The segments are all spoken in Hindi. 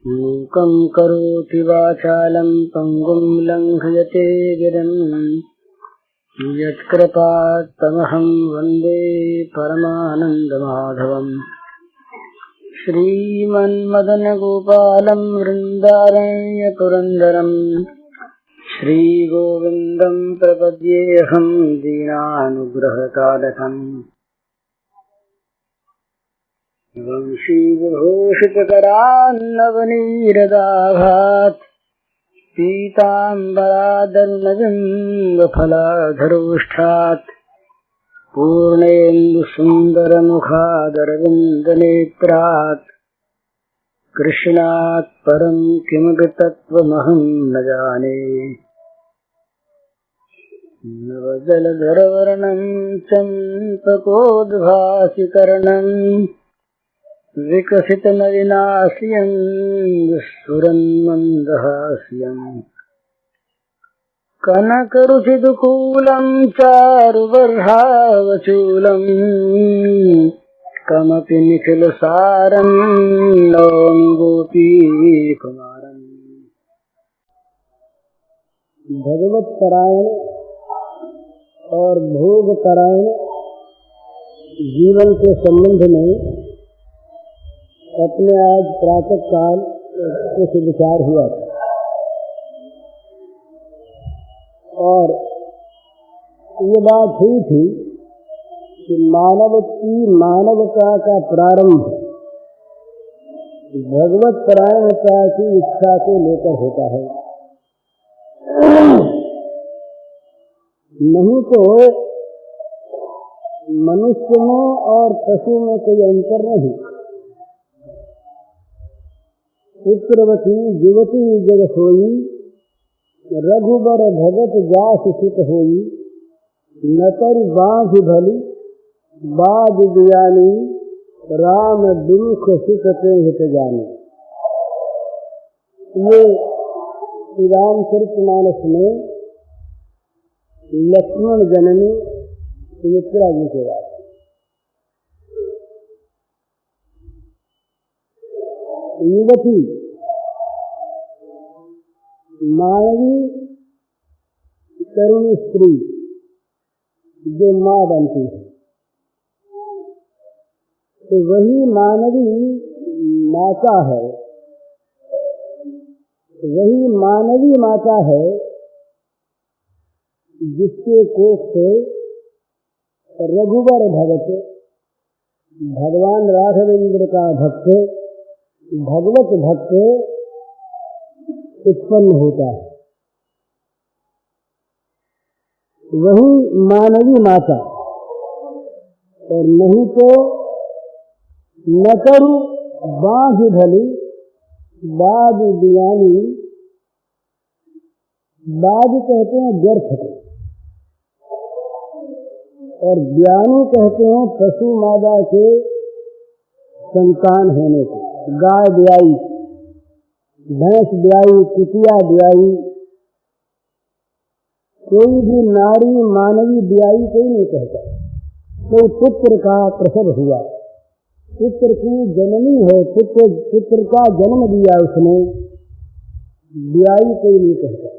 मूकं करोति वाचालं पङ्गुं लङ्घयते गिरिं यत्कृपात्तमहं वन्दे परमानन्दमाधवम्। श्रीमन्मदनगोपालं वृन्दारण्यपुरन्दरं श्रीगोविन्दं प्रपद्येऽहं दीनानुग्रहकालकम्। वंशीविभूषितकरान्नवनीरदाभात् पीताम्बरादर्णबिम्बफलाधरोष्ठात् पूर्णेन्दुसुन्दरमुखादरविन्दनेत्रात् कृष्णात् परं किमपि तत्त्वमहं न जाने। नवजलधरवर्णं चम्पकोद्भासिकर्णं विकसितनलिनास्यं स्फुरन्मन्दहास्यं कनकरुचिदुकूलं चारुबर्हावचूलं कमपि निखिलसारं नौमि गोपीकुमारम्। भगवत्परायण और भोगपरायण जीवन के संबंध में अपने आज प्रातः काल कुछ विचार हुआ था और ये बात हुई थी कि मानव की मानवता का प्रारंभ भगवत परायणता की इच्छा को लेकर होता है। नहीं तो मनुष्य में और पशु में कोई अंतर नहीं। पुत्रवती युवती जग सोई रघुबर भगत जास सुत होई नतर बाँझ भली बाज दियानी राम बिमुख सुत हित जाने। ये रामचरितमानस में लक्ष्मण जननी सुमित्रा जी के बात। युवती मानवी तरुणी स्त्री जो माँ बनती है तो वही मानवी माता है, वही मानवी माता है जिसके कोख से रघुबर भगत भगवान राघवेंद्र का भक्त भगवत भक्त उत्पन्न होता है। वही मानवी माता और नहीं तो नतर बाँझ भली बाज दियानी। बाज कहते हैं व्यर्थ को और ज्ञानी कहते हैं पशु मादा के संतान होने को। गाय ब्याई, भैंस ब्याई, कुतिया ब्याई, कोई भी नारी मानवी ब्याई कोई नहीं कहता। कोई पुत्र का प्रसव हुआ, पुत्र की जननी है, पुत्र का जन्म दिया उसने, ब्याई कोई नहीं कहता।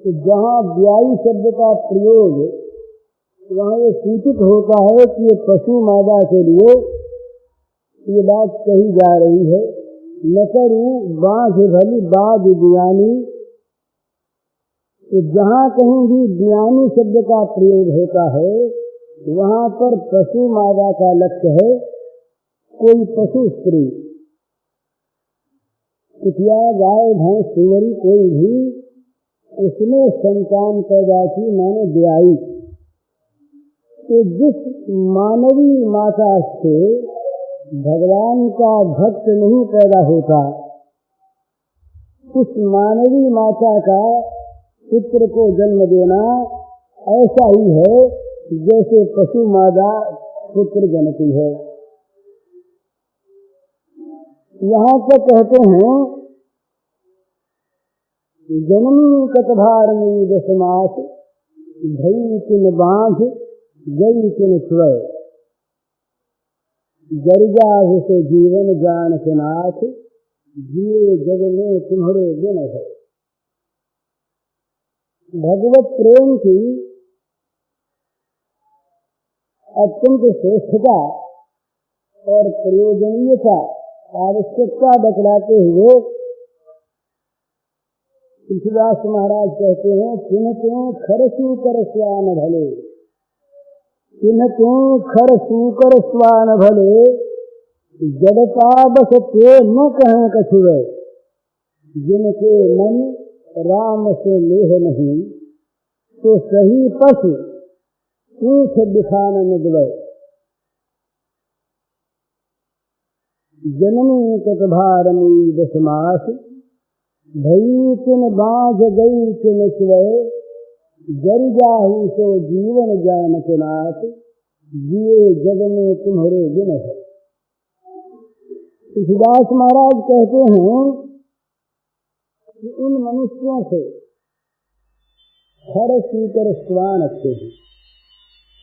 तो जहाँ ब्याई शब्द का प्रयोग वहाँ ये सूचित होता है कि ये पशु मादा के लिए ये बात कही जा रही है। नकरु बाँझ भली बाज ज्ञानी। तो जहाँ कहीं भी ज्ञानी शब्द का प्रयोग होता है वहाँ पर पशु मादा का लक्ष्य है। कोई पशु स्त्री, कुतिया, गाय, भैंस, सुअरी कोई भी उसने संतान पैदा की माने ब्याई। तो जिस मानवी माता से भगवान का भक्त नहीं पैदा होता उस मानवी माता का पुत्र को जन्म देना ऐसा ही है जैसे पशु मादा पुत्र जनती है। यहाँ तो कहते हैं जननी कतभारणी दशमास भई किन बाँझ गई किन स्वय जरिजा से जीवन जान के नाथ जिए जग में तुम्हारे बिन है। भगवत प्रेम की अत्यंत श्रेष्ठता और प्रयोजनीयता आवश्यकता बतलाते हुए तुलसीदास महाराज कहते हैं, किन क्यों खरसू कर स्वान भले, किन क्यों खरसू कर स्वान भले, जड़ता बस के न कहें कछुए, जिनके मन राम से लेह नहीं, तो सही पशु ऊँच दिखान निदवे। जननी कतभारमी दशमास, भई तिन बाँझ गई तिन स्वय, जर जाहू सो जीवन जान के नाथ, जिए जग में तुम्हारे बिन है। तुलसीदास महाराज कहते हैं कि उन मनुष्यों से खर सीकर स्वान अच्छे हैं।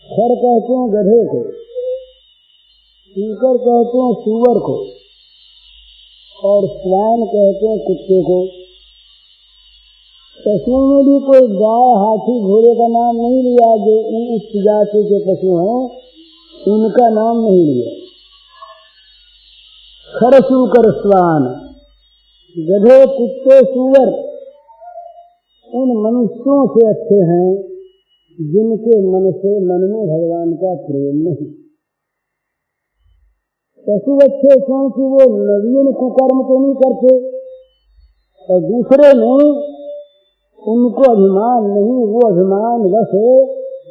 खर कहते हैं गधे को, सीकर कहते हैं सूअर को, और स्वान कहते हैं कुत्ते को। पशुओं में भी कोई गाय, हाथी, घोड़े का नाम नहीं लिया, जो उच्च जाति के पशु हैं उनका नाम नहीं लिया। खरसू कर स्वान, गधे, कुत्ते, सूअर उन मनुष्यों से अच्छे हैं जिनके मन में भगवान का प्रेम नहीं। पशु अच्छे क्योंकि वो नवीन कुकर्म तो नहीं करते, और दूसरे में उनको अभिमान नहीं, वो अभिमान बस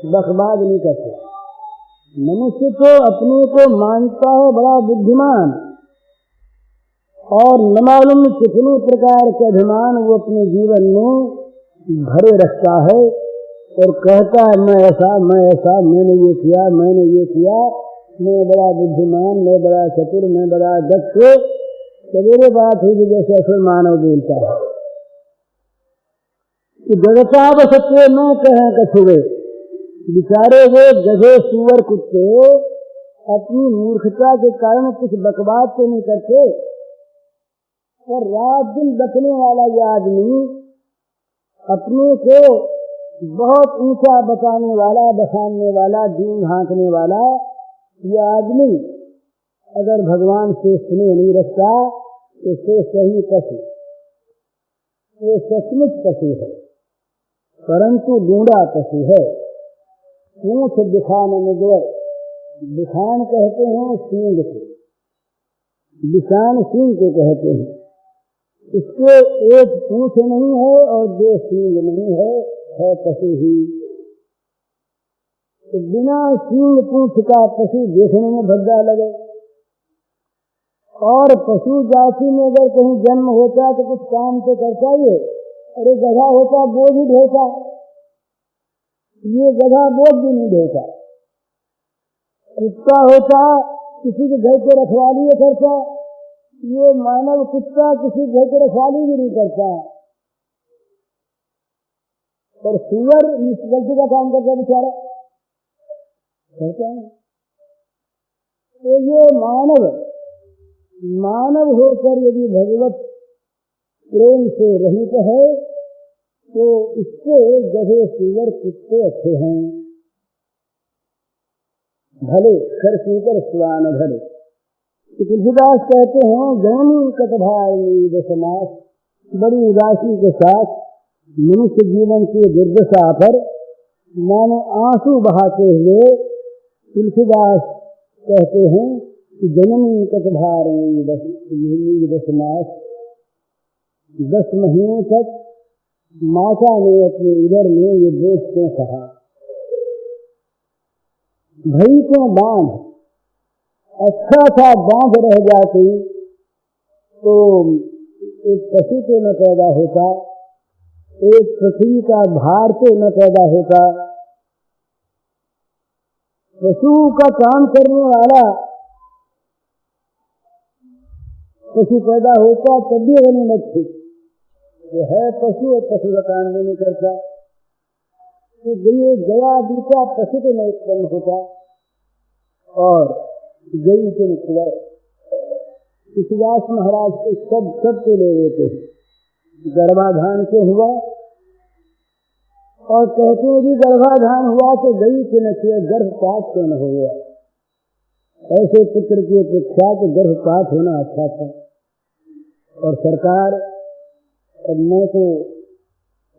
बकवाद नहीं करते। मनुष्य तो अपने को मानता है बड़ा बुद्धिमान, और न मालूम कितने प्रकार के अभिमान वो अपने जीवन में भरे रखता है, और कहता है मैं ऐसा, मैंने ये किया, मैं बड़ा बुद्धिमान, मैं बड़ा चतुर, मैं बड़ा दक्ष। सवेरे बात हुई जैसे ऐसे मानव बोलता है कि जगता बसते न कहें कछुए। बेचारे वे गधे, सूअर, कुत्ते अपनी मूर्खता के कारण कुछ बकवाद तो नहीं करते, और रात दिन बकने वाला ये आदमी, अपने को बहुत ऊंचा बताने वाला, बखानने वाला, दीन हाँकने वाला ये आदमी अगर भगवान से स्नेह नहीं रखता तो से सही पशु, वो सचमुच पशु है, परंतु गूंडा पशु है। पूंछ दिखान निदवे, दिखान कहते हैं सींग को, दिशान सींग को कहते हैं। इसके एक पूंछ नहीं है और दो सींग नहीं है पशु ही। तो बिना सींग पूंछ का पशु देखने में भद्दा लगे, और पशु जाति में अगर कहीं जन्म होता तो कुछ काम तो करता ही है। अरे गधा होता बोझ ही ढोता, ये गधा बोझ भी नहीं ढोता। कुत्ता होता किसी के घर के रखवाली करता, ये मानव कुत्ता किसी घर के रखवाली भी नहीं करता। और सूअर गलती का काम करता बेचारा, कहता है। तो ये मानव होकर यदि भगवत प्रेम से रहित है तो इससे गधे, सूअर, कुत्ते अच्छे हैं। भले खर सीकर स्वान भले। तुलसीदास कहते हैं, जननी कतभारमी दशमास, बड़ी उदासी के साथ मनुष्य जीवन की दुर्दशा पर मानो आंसू बहाते हुए तुलसीदास कहते हैं कि जननी कतभारमी दशमास, 10 महीनों तक माता ने अपने उदर में ये बोझ क्यों कहा। भई क्यों बांध, अच्छा था बांध रह जाती तो एक पशु तो न पैदा होता, एक पृथ्वी का भार तो न पैदा होता। पशु का काम करने वाला पशु पैदा होता तब भी गनीमत थी। जो है पशु और पशु का काम नहीं करता, तो ये गया बीता पशु तो नहीं उत्पन्न होता, और गई तो निकला। तुलसीदास महाराज के सब के ले लेते हैं, गर्भाधान से हुआ और कहते हैं कि गर्भाधान हुआ तो गई कि न किया, गर्भपात क्यों न हो गया। ऐसे पुत्र की अपेक्षा तो गर्भपात होना अच्छा था। और सरकार, अब मैं तो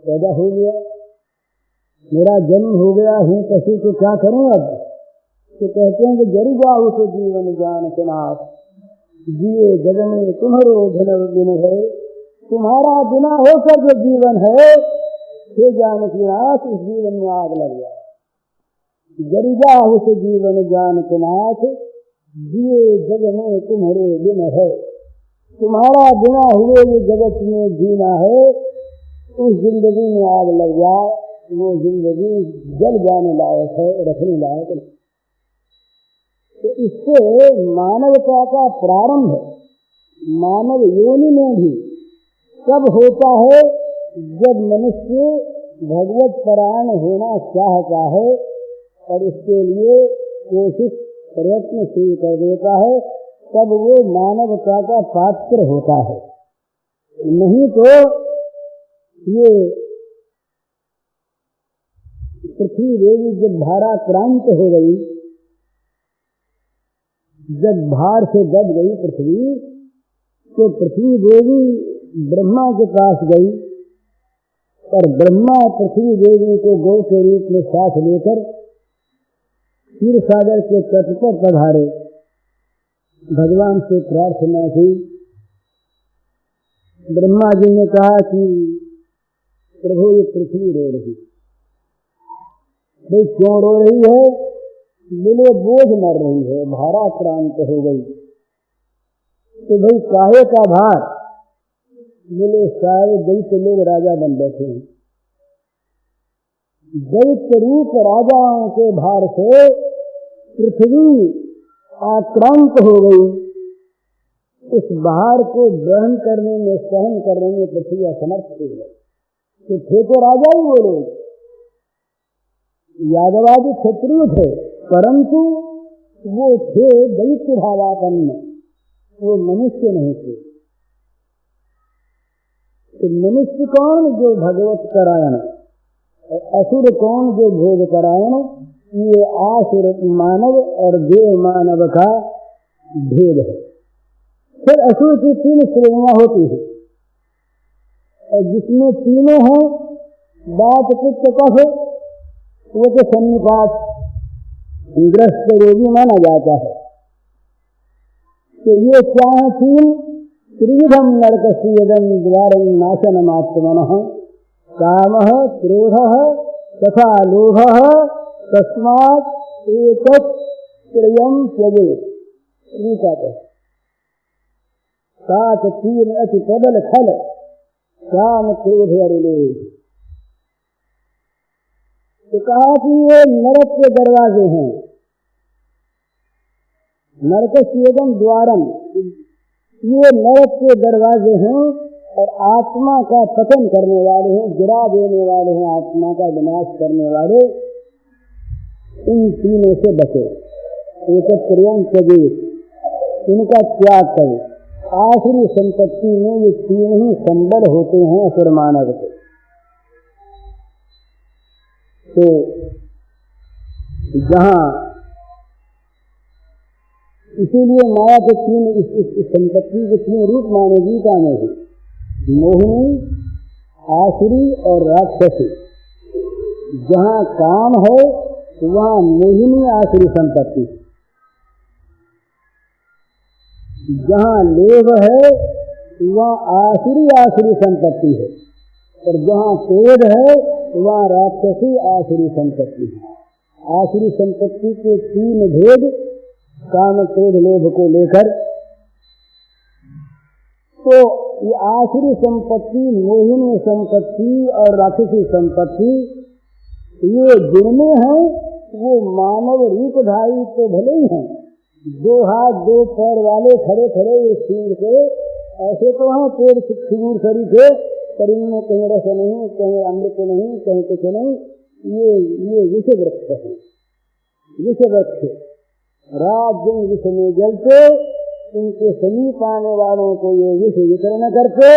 पैदा हो गया, मेरा जन्म हो गया हूँ पशु, तो क्या करूं अब? तो कहते हैं कि जरी जाऊ तो जीवन जान के नाथ, जिए जग में तुम्हारो धन है, तुम्हारा बिना होकर जो जीवन है हे जान के नाथ, इस जीवन में आग लग जाए। जरी जाऊ तो जीवन जान के नाथ, जिए जग में तुम्हारे बिन है, तुम्हारा बिना हुए ये जगत में जीना है, उस जिंदगी में आग लग जाए, वो जिंदगी जल जाने लायक है, रखने लायक नहीं। तो इससे मानवता का प्रारंभ मानव योनि में भी कब होता है? जब मनुष्य भगवत परायण होना चाहता है और इसके लिए कोशिश प्रयत्नशील कर देता है, तब वो मानवता का पात्र होता है। नहीं तो ये पृथ्वी देवी जब भाराक्रांत हो गई, जब भार से दब गई पृथ्वी, तो पृथ्वी देवी ब्रह्मा के पास गई और ब्रह्मा पृथ्वी देवी को गौ के रूप में साथ लेकर क्षीर सागर के तट पर पधारे। भगवान से प्रार्थना की। ब्रह्मा जी ने कहा कि प्रभु ये पृथ्वी रो रही, भाई क्यों रो रही है? बोले बोझ मर रही है, भाराक्रांत हो गई। तो भाई काहे का भार? बोले सारे दैत्य लोग राजा बन बैठे हैं, दैत्य रूप राजाओं के भार से पृथ्वी आक्रांत हो गई। इस भार को ग्रहण करने में, सहन करने में पृथ्वी असमर्थ हो गई। तो थे तो राजा ही वो लोग, यादवादी क्षत्रिय थे, परंतु वो थे दैत्य भावापन्न, वो मनुष्य नहीं थे। तो मनुष्य कौन? जो भगवत परायण, असुर कौन? जो भोग परायण। ये आसुर मानव और देव मानव का भेद है। फिर असुर की 3 श्रेणियां होती है, और जिसमें तीनों हैं, बात पित्त कफ, वो तो सन्निपात ग्रस्त रोगी माना जाता है। तो ये क्या है? 3 त्रिविधम नरकस्येदं द्वारं नाशनमात्मनः, कामः क्रोधः तथा लोभः, तस्मात् एतत् त्रयं त्यजेत्। सात 3 अति प्रबल खल, काम क्रोध और लोभ। तो कहा कि ये नरक के दरवाजे हैं, नरकस्येदं द्वारं, ये नरक के दरवाजे हैं और आत्मा का पतन करने वाले हैं, गिरा देने वाले हैं, आत्मा का विनाश करने वाले। इन तीनों से बचे। एकत्रियं त्यजेत्, इनका त्याग करें। आखिरी संपत्ति में ये 3 ही संबल होते हैं असुर मानव के। तो जहाँ इसीलिए माया के 3 इस संपत्ति के 3 रूप माने गीता में है, मोहिनी, आसुरी और राक्षसी। जहाँ काम है वहाँ मोहिनी आसुरी संपत्ति, जहाँ लोभ है वहाँ आसुरी संपत्ति है, और जहाँ क्रोध है वहाँ राक्षसी आसुरी संपत्ति है। आसुरी संपत्ति के 3 भेद काम क्रोध लोभ को लेकर। तो ये आसुरी संपत्ति, मोहिनी संपत्ति और राक्षसी संपत्ति, ये जिनमें है वो मानव रूपधारी तो भले ही हैं, 2 हाथ 2 पैर वाले खड़े खड़े ये सींग से ऐसे तो हैं, पेड़ खजूर सरी थे, पर इनमें कहीं रस नहीं, कहीं अमृत नहीं, कहीं कुछ नहीं। ये विष वृक्ष है, विष वृक्ष। रात दिन विष में जलते इनके समीप आने वालों को ये विष वितरण करते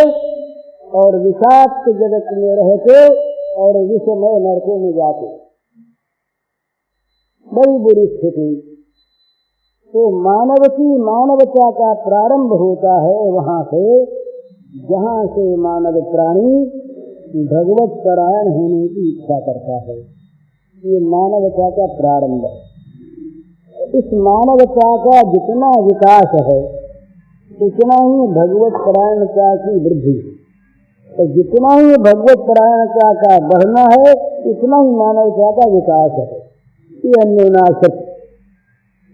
और विषाक्त जगत में रहते और विषमय नरकों में जाते। बड़ी बुरी स्थिति। तो मानवता का प्रारंभ होता है वहां से जहां से मानव प्राणी भगवत परायण होने की इच्छा करता है। ये मानवता का प्रारंभ है। इस मानवता का जितना विकास है उतना ही भगवत परायणता की वृद्धि है, और जितना ही भगवत परायणता का बढ़ना है उतना ही मानवता का विकास है। ये अन्योनाश्रित।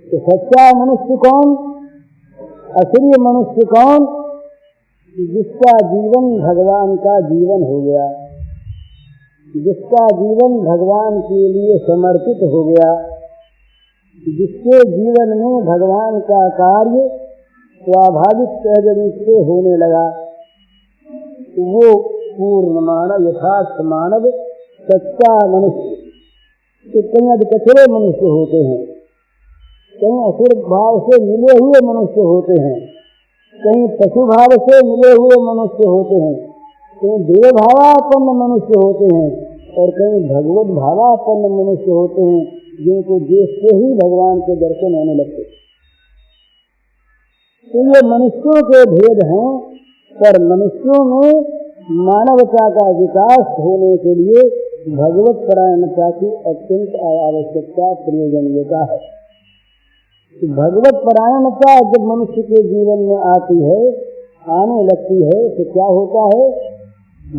तो सच्चा मनुष्य कौन, असली मनुष्य कौन? जिसका जीवन भगवान का जीवन हो गया, जिसका जीवन भगवान के लिए समर्पित हो गया, जिसके जीवन में भगवान का कार्य स्वाभाविक सहज रूप से होने लगा, वो पूर्ण मानव, यथार्थ मानव, सच्चा मनुष्य। तो कहीं अधिकचरे मनुष्य होते हैं, कहीं असुर भाव से मिले हुए मनुष्य होते हैं, कहीं पशु भाव से मिले हुए मनुष्य होते हैं, कहीं देव भावापन्न मनुष्य होते हैं और कहीं भगवत भावापन्न मनुष्य होते हैं, जिनको देखते ही भगवान के दर्शन होने लगते। तो ये मनुष्यों के भेद हैं, पर मनुष्यों में मानवता का विकास होने के लिए भगवत परायणता की अत्यंत आवश्यकता, प्रयोजनीयता है। तो भगवत परायणता जब मनुष्य के जीवन में आती है, आने लगती है, तो क्या होता है?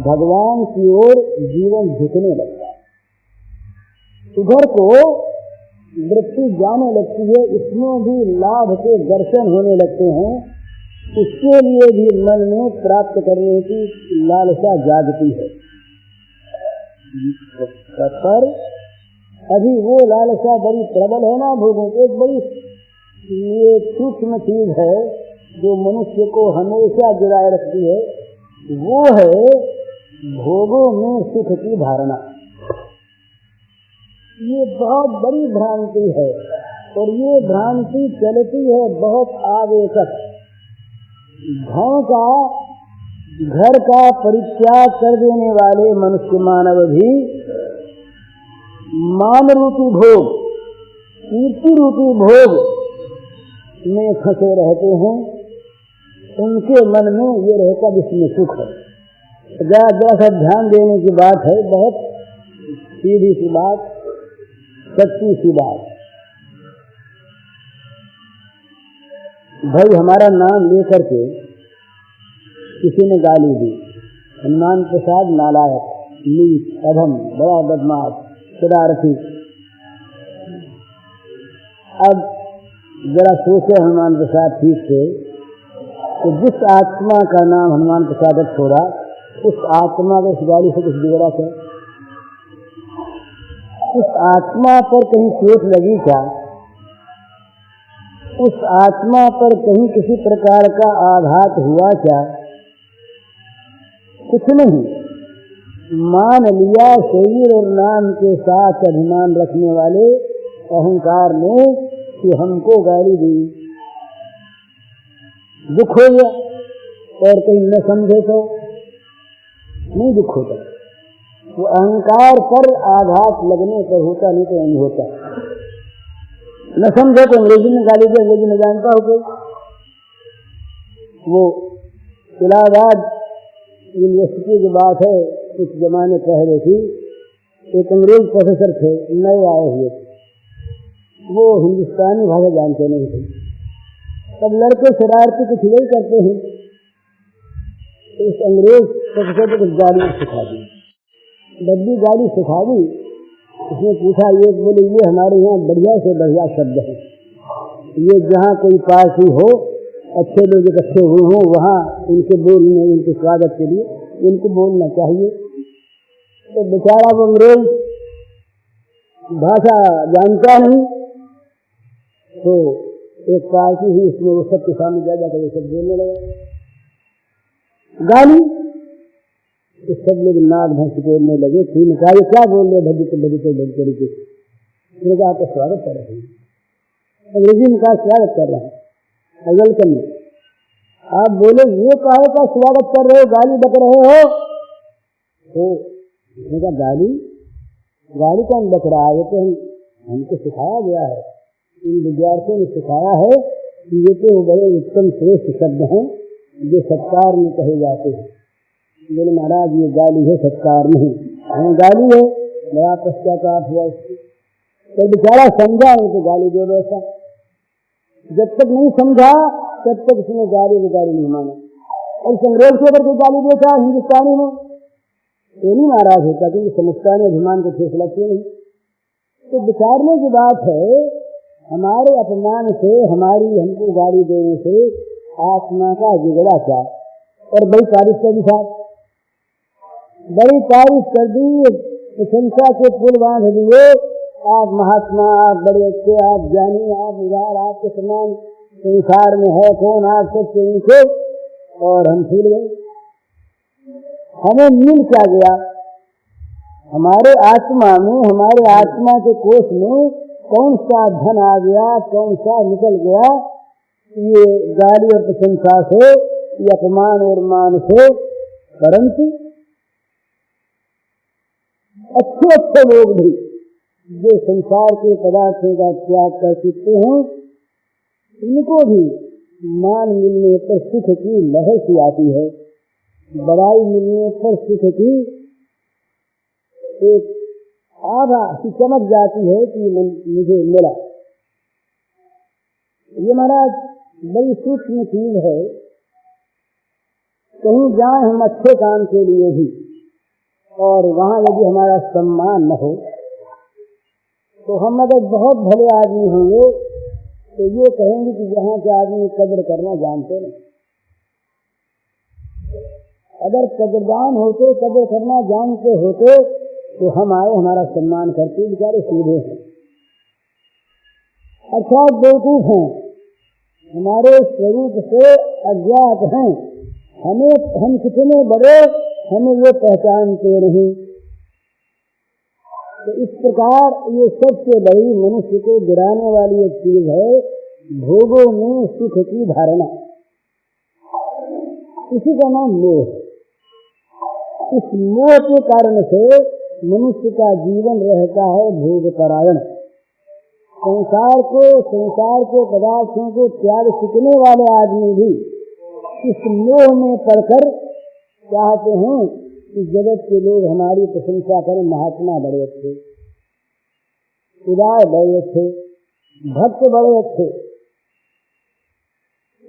भगवान की ओर जीवन झुकने लगता है, उधर को वृत्ति जाने लगती है, इसमें भी लाभ के दर्शन होने लगते हैं, उसके लिए भी मन में प्राप्त करने की लालसा जागती है। पर अभी वो लालसा बड़ी प्रबल है ना भोगों की। एक बड़ी ये सूक्ष्म चीज है जो मनुष्य को हमेशा गिराए रखती है, वो है भोगों में सुख की धारणा। ये बहुत बड़ी भ्रांति है और ये भ्रांति चलती है बहुत आगे तक। घर का परित्याग कर देने वाले मनुष्य मानव भी मान रूपी भोग, कीर्ति रूपी भोग में फंसे रहते हैं। उनके मन में ये रहता जिसमें सुख है। जरा सा ध्यान देने की बात है, बहुत सीधी सी बात, सच्ची सी बात। भाई हमारा नाम लेकर के किसी ने गाली दी, हनुमान प्रसाद नालायक, नीच, अधम, बड़ा बदमाश, शरारती। अब जरा सोचे हनुमान प्रसाद ठीक से, तो जिस आत्मा का नाम हनुमान प्रसाद छोड़ा, उस आत्मा को इस गाली से कुछ बिगड़ा क्या? उस आत्मा पर कहीं चोट लगी क्या? उस आत्मा पर कहीं किसी प्रकार का आघात हुआ क्या? कुछ नहीं। मान लिया शरीर और नाम के साथ अभिमान रखने वाले अहंकार ने कि हमको गाली दी, दुख हो गया। और कहीं न समझे तो नहीं दुख होता, वो अहंकार पर आघात लगने पर होता, नहीं तो नहीं होता। न समझे तो अंग्रेजी में गाली दी, अंग्रेजी में जानता हो कोई? वो इलाहाबाद यूनिवर्सिटी की बात है, कुछ जमाने पहले की। एक अंग्रेज प्रोफेसर थे, नए आए हुए, वो हिंदुस्तानी भाषा जानते नहीं थे। तब लड़के शरारती कुछ यही करते हैं, इस अंग्रेज प्रोफेसर को कुछ गालियाँ सिखा दी, डब्बी गाली सिखा दी। उसने पूछा, ये बोले ये हमारे यहाँ बढ़िया से बढ़िया शब्द है, ये जहाँ कोई पार्टी हो, अच्छे लोग इकट्ठे हुए हों, वहाँ इनके बोलने, इनके स्वागत के लिए इनको बोलना चाहिए। तो बेचारा वो अंग्रेज भाषा जानता नहीं, तो एक पार्टी ही इसमें वो सबके सामने जा जाकर ये सब बोलने लगा गाली। तो सब लोग नाक भंस बोलने लगे। फिर कहा ये क्या बोल रहे भजी तरीके से? आपका स्वागत कर रहे हैं, अंग्रेजी में कहा स्वागत कर रहे हैं। अगलकन में। आप बोले ये काहे का स्वागत कर रहे हो, गाली बक रहे हो? तो इसने कहा गाली कौन बक रहा है? ये तो हमको सिखाया गया है, इन विद्यार्थियों ने सिखाया है कि ये तो बड़े उत्तम श्रेष्ठ शब्द हैं जो सत्कार में कहे जाते हैं। बोले महाराज ये गाली है, सत्कार नहीं। हाँ गाली है, बड़ा पश्चाताप हुआ इसको। तो बेचारा समझा उनको गाली दे बैठा। जब तक नहीं समझा तब तक उसने गाली नहीं माना। और अंग्रेज के ऊपर कोई गाली देता हिंदुस्तानी में तो नहीं नाराज होता, क्योंकि समझता नहीं, अभिमान को ठेस लगती नहीं। तो विचारने की बात है, हमारे अपमान से, हमारी हमको गाली देने से आत्मा का बिगड़ा क्या? और बड़ी तारीफ कर दी साहब, बड़ी तारीफ कर दी, प्रशंसा के पुल बांध दिए। आप महात्मा, आप बड़े अच्छे, आप ज्ञानी, आप उदार, आपके समान संसार में है कौन? आप सबसे ऊंचे। और हम भूल गए, हमें मिल क्या गया? हमारे आत्मा में, हमारे आत्मा के कोष में कौन सा धन आ गया, कौन सा निकल गया? ये गाली और प्रशंसा से, ये अपमान और मान से। परंतु अच्छे लोग भी जो संसार के पदार्थों का त्याग कर सकते हैं, इनको भी मान मिलने पर सुख की लहर सी आती है, बड़ाई मिलने पर सुख की एक आभा सी चमक जाती है कि मुझे मिला। ये महाराज बड़ी सूक्ष्म चीज है। कहीं जाए हम अच्छे काम के लिए भी, और वहां यदि हमारा सम्मान न हो, तो हम अगर बहुत भले आदमी होंगे तो ये कहेंगे कि यहाँ के आदमी कदर करना जानते नहीं। अगर कदरदान होते, कदर करना जानते होते तो हम आए, हमारा सम्मान करते, बेचारे सीधे हैं। अच्छा बेवकूफ हैं, हमारे स्वरूप से अज्ञात हैं, हम कितने बड़े, हमें ये पहचानते नहीं। तो इस प्रकार ये सबसे बड़ी मनुष्य को गिराने वाली एक चीज है, भोगों में सुख की धारणा। इसी का नाम मोह। इस मोह के कारण से मनुष्य का जीवन रहता है भोग परायण। संसार के पदार्थों को त्याग सीखने वाले आदमी भी इस मोह में पड़कर चाहते हैं कि जगत के लोग हमारी प्रशंसा करें। महात्मा बड़े अच्छे, उदार बड़े अच्छे, भक्त बड़े अच्छे।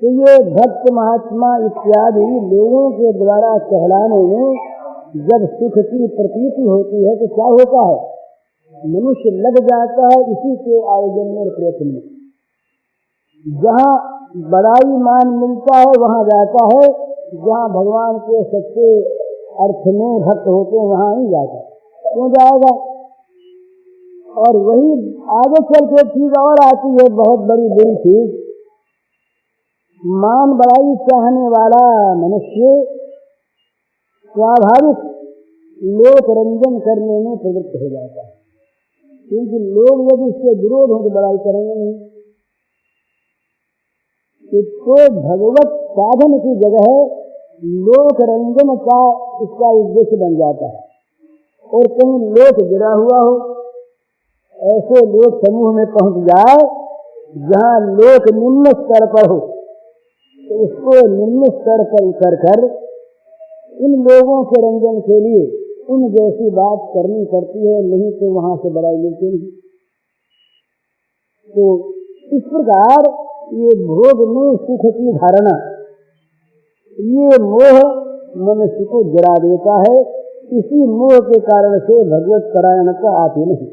तो ये भक्त महात्मा इत्यादि लोगों के द्वारा कहलाने में जब सुख की प्रतीति होती है तो क्या होता है? मनुष्य लग जाता है इसी के आयोजन में, प्रयत्न में। जहाँ बड़ाई मान मिलता है वहाँ जाता है, जहाँ भगवान के सच्चे अर्थ में भक्त होते हैं वहाँ ही जाता है। क्यों जाएगा? और वही आगे चल के चीज और आती है, बहुत बड़ी बुरी चीज। मान बड़ाई चाहने वाला मनुष्य स्वाभाविक लोक रंजन करने में प्रवृत्त हो जाता है, क्योंकि लोग यदि इसके विरोध हो तो बड़ाई करेंगे नहीं। इसको भगवत साधन की जगह लोक रंजन का इसका उद्देश्य बन जाता है। और कहीं लोक गिरा हुआ हो, ऐसे लोक समूह में पहुंच जाए जहाँ लोक निम्न स्तर पर हो, तो उसको निम्न स्तर पर उतर कर इन लोगों के रंजन के लिए उन जैसी बात करनी पड़ती है, नहीं तो वहां से बड़ाई मिलती नहीं। तो इस प्रकार ये भोग में सुख की धारणा, ये मोह मनुष्य को गिरा देता है। इसी मोह के कारण से भगवत परायणता आती नहीं।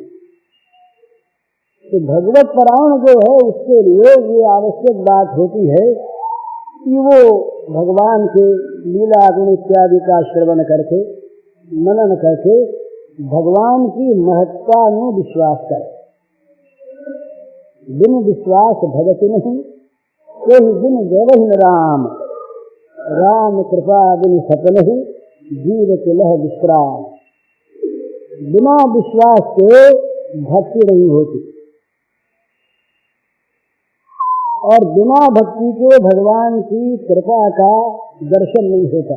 तो भगवत परायण जो है उसके लिए ये आवश्यक बात होती है कि वो भगवान के लीला गुण इत्यादि का श्रवण करके, मनन करके भगवान की महत्ता में विश्वास करे। बिन विश्वास भगति नहीं, कोई बिन जयहि राम, राम कृपा बिन सपन ही, जीव के लह विश्राम। बिना विश्वास के भक्ति नहीं होती। और बिना भक्ति के भगवान की कृपा का दर्शन नहीं होता,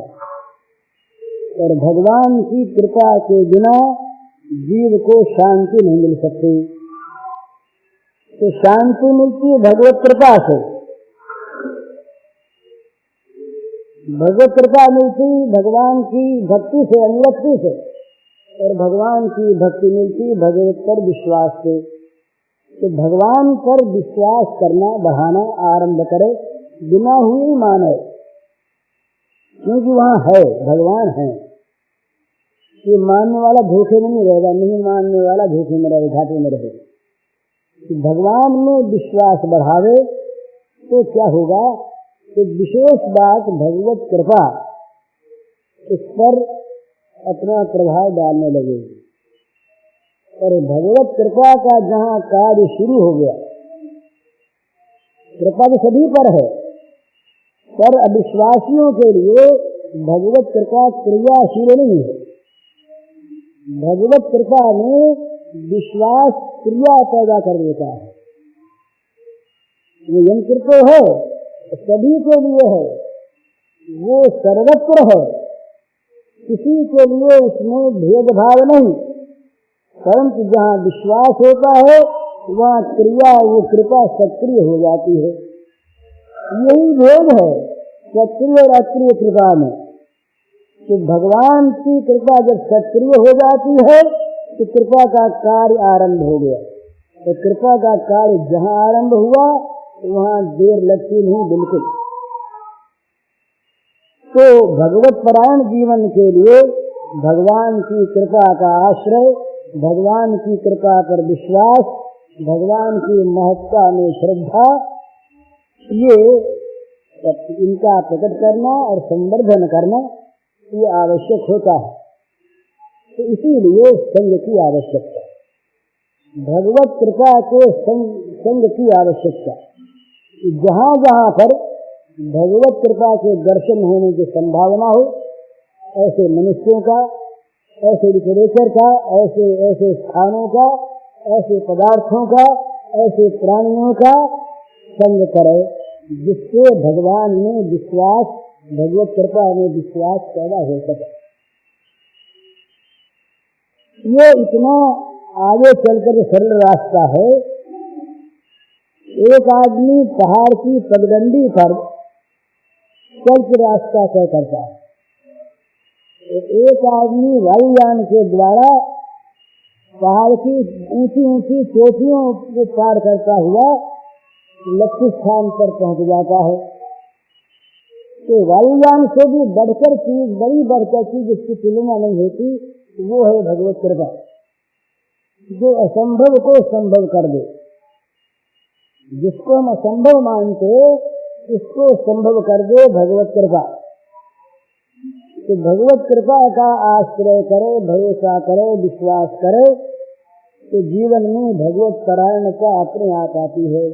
और भगवान की कृपा के बिना जीव को शांति नहीं मिल सकती। तो शांति मिलती भगवत कृपा से, भगवत कृपा मिलती भगवान की भक्ति से, अनुरक्ति से, और भगवान की भक्ति मिलती भगवत पर विश्वास से। तो भगवान पर विश्वास करना बढ़ाना आरंभ करे, बिना हुए ही माने, क्योंकि वहाँ है, भगवान है। ये मानने वाला धोखे में नहीं रहेगा, नहीं मानने वाला धोखे में रहेगा, घाटे में रहेगा। भगवान में विश्वास बढ़ावे तो क्या होगा कि विशेष बात भगवत कृपा इस पर अपना प्रभाव डालने लगेगी, और भगवत कृपा का जहाँ कार्य शुरू हो गया, कृपा तो सभी पर है, पर अविश्वासियों के लिए भगवत कृपा क्रियाशील नहीं है। भगवत कृपा में विश्वास क्रिया पैदा कर देता है। वो यंत्र तो है, सभी के लिए है, वो सर्वत्र है, किसी के लिए उसमें भेदभाव नहीं, परंतु जहाँ विश्वास होता है वहाँ क्रिया, वो कृपा सक्रिय हो जाती है। यही भेद है सक्रिय और अक्रिय कृपा में, कि भगवान की कृपा जब सक्रिय हो जाती है तो कृपा का कार्य आरंभ हो गया। तो कृपा का कार्य जहाँ आरंभ हुआ वहाँ देर लगती नहीं, बिल्कुल। तो भगवत परायण जीवन के लिए भगवान की कृपा का आश्रय, भगवान की कृपा पर विश्वास, भगवान की महत्ता में श्रद्धा, ये इनका प्रकट करना और संवर्धन करना ये आवश्यक होता है। तो इसीलिए संग की आवश्यकता, भगवत कृपा के संग की आवश्यकता। जहाँ जहाँ पर भगवत कृपा के दर्शन होने की संभावना हो, ऐसे मनुष्यों का, ऐसे लिटरेचर का, ऐसे ऐसे स्थानों का, ऐसे पदार्थों का, ऐसे प्राणियों का संग करे, जिससे भगवान में विश्वास, भगवत कृपा में विश्वास पैदा हो सके। ये इतना आगे चलकर सरल रास्ता है। एक आदमी पहाड़ की पगडंडी पर चल के रास्ता तय करता है, एक आदमी वायुयान के द्वारा पहाड़ की ऊंची ऊंची चोटियों को पार करता हुआ लक्ष्य स्थान पर पहुंच जाता है। तो वायुयान से भी बढ़कर चीज, बड़ी बढ़कर चीज जिसकी तुलना नहीं होती, वो है भगवत कृपा, जो असंभव को संभव कर दे। जिसको हम असंभव मानते इसको संभव कर दे भगवत कृपा। तो भगवत कृपा का आश्रय करे, भरोसा करे, विश्वास करे, तो जीवन में भगवत परायणता अपने आप आती है।